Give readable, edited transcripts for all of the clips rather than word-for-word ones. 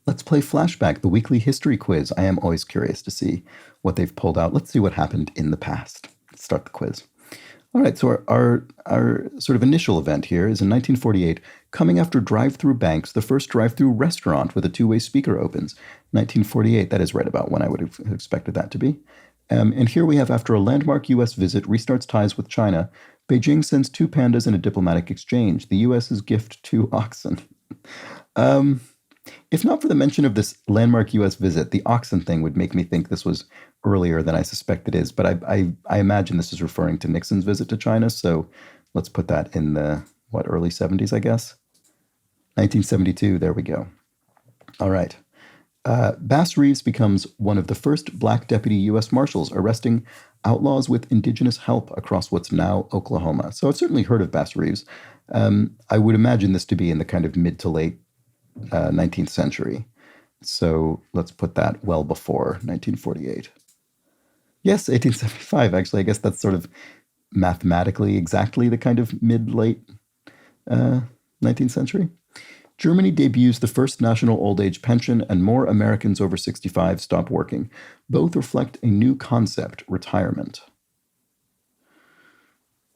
Let's play Flashback, the weekly history quiz. I am always curious to see what they've pulled out. Let's see what happened in the past. Let's start the quiz. All right, so our sort of initial event here is in 1948, coming after drive-through banks, the first drive-through restaurant with a two-way speaker opens. 1948, that is right about when I would have expected that to be. And here we have, after a landmark U.S. visit restarts ties with China, Beijing sends two pandas in a diplomatic exchange. The U.S.'s gift to oxen. If not for the mention of this landmark U.S. visit, the oxen thing would make me think this was earlier than I suspect it is. But I imagine this is referring to Nixon's visit to China. So let's put that in the, early 70s, I guess? 1972, there we go. All right. Bass Reeves becomes one of the first black deputy U.S. Marshals arresting outlaws with indigenous help across what's now Oklahoma. So I've certainly heard of Bass Reeves. I would imagine this to be in the kind of mid to late 19th century. So let's put that well before 1948. Yes, 1875, actually. I guess that's sort of mathematically exactly the kind of mid-late 19th century. Germany debuts the first national old age pension, and more Americans over 65 stop working. Both reflect a new concept, retirement.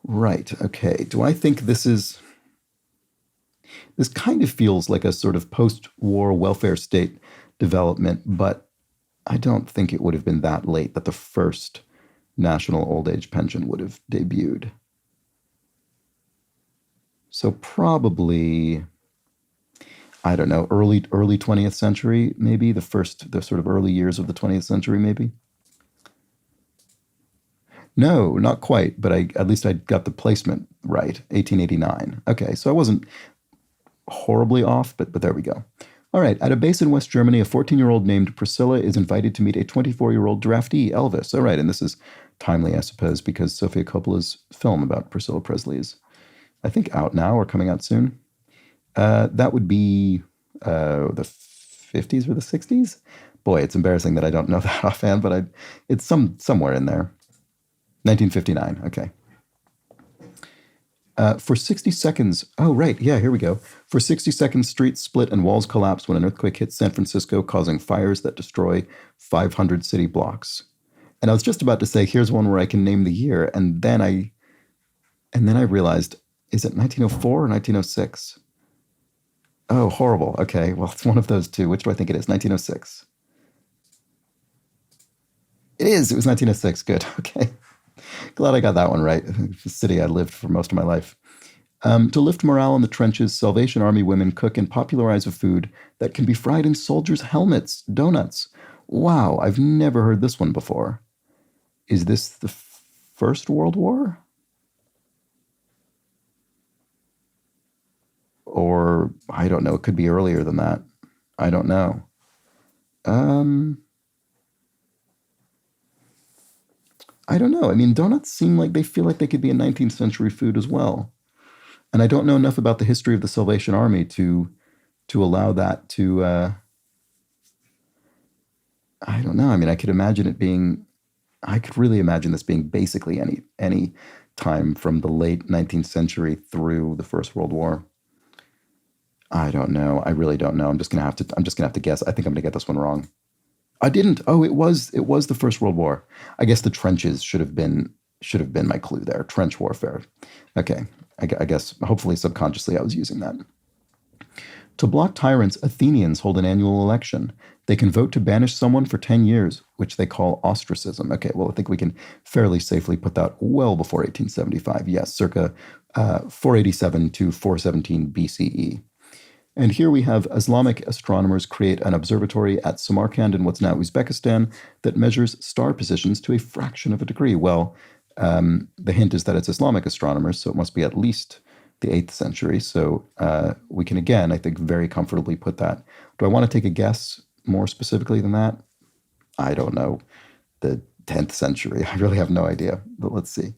Right, okay. Do I think this kind of feels like a sort of post-war welfare state development, but I don't think it would have been that late that the first national old age pension would have debuted. So probably, I don't know, early 20th century, maybe the sort of early years of the 20th century, maybe. No, not quite, but at least I got the placement right. 1889. Okay, so I wasn't horribly off, but there we go. All right, at a base in West Germany, a 14-year-old named Priscilla is invited to meet a 24-year-old draftee, Elvis. All right, and this is timely, I suppose, because Sofia Coppola's film about Priscilla Presley is, I think, out now or coming out soon. That would be the 50s or the 60s? Boy, it's embarrassing that I don't know that offhand, but it's somewhere in there. 1959, okay. For 60 seconds, oh, right, yeah, here we go. For 60 seconds, streets split and walls collapse when an earthquake hits San Francisco, causing fires that destroy 500 city blocks. And I was just about to say, here's one where I can name the year, and then I realized, is it 1904 or 1906? Oh, horrible. Okay, well, it's one of those two. Which do I think it is? 1906. It is. It was 1906. Good. Okay. Glad I got that one right. The city I lived for most of my life. To lift morale in the trenches, Salvation Army women cook and popularize a food that can be fried in soldiers' helmets, donuts. Wow, I've never heard this one before. Is this the First World War? Or, I don't know, it could be earlier than that. I don't know. I don't know. I mean, donuts seem like they feel like they could be a 19th century food as well. And I don't know enough about the history of the Salvation Army to allow that to, I don't know. I mean, I could really imagine this being basically any time from the late 19th century through the First World War. I don't know. I really don't know. I'm just gonna have to guess. I think I'm gonna get this one wrong. I didn't. Oh, it was the First World War. I guess the trenches should have been my clue there. Trench warfare. Okay. I guess hopefully subconsciously I was using that. To block tyrants, Athenians hold an annual election. They can vote to banish someone for 10 years, which they call ostracism. Okay, well, I think we can fairly safely put that well before 1875. Yes, circa 487 to 417 BCE. And here we have Islamic astronomers create an observatory at Samarkand in what's now Uzbekistan that measures star positions to a fraction of a degree. Well, the hint is that it's Islamic astronomers, so it must be at least the 8th century. So we can, again, I think, very comfortably put that. Do I want to take a guess more specifically than that? I don't know. The 10th century. I really have no idea, but let's see.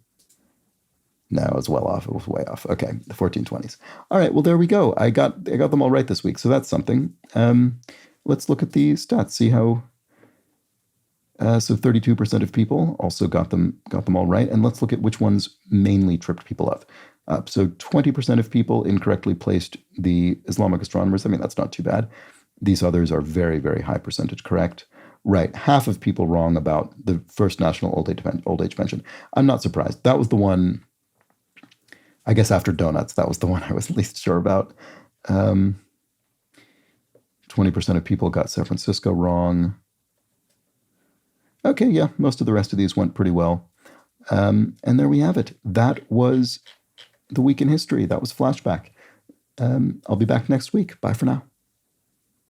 No, it was well off. It was way off. Okay, the 1420s. All right, well, there we go. I got them all right this week, so that's something. Let's look at the stats, see how... so 32% of people also got them all right, and let's look at which ones mainly tripped people up. So 20% of people incorrectly placed the Islamic astronomers. I mean, that's not too bad. These others are very, very high percentage correct. Right, half of people wrong about the first national old age pension. I'm not surprised. That was the one, I guess after donuts, that was the one I was least sure about. 20% of people got San Francisco wrong. Okay, yeah, most of the rest of these went pretty well. And there we have it. That was the week in history. That was Flashback. I'll be back next week. Bye for now.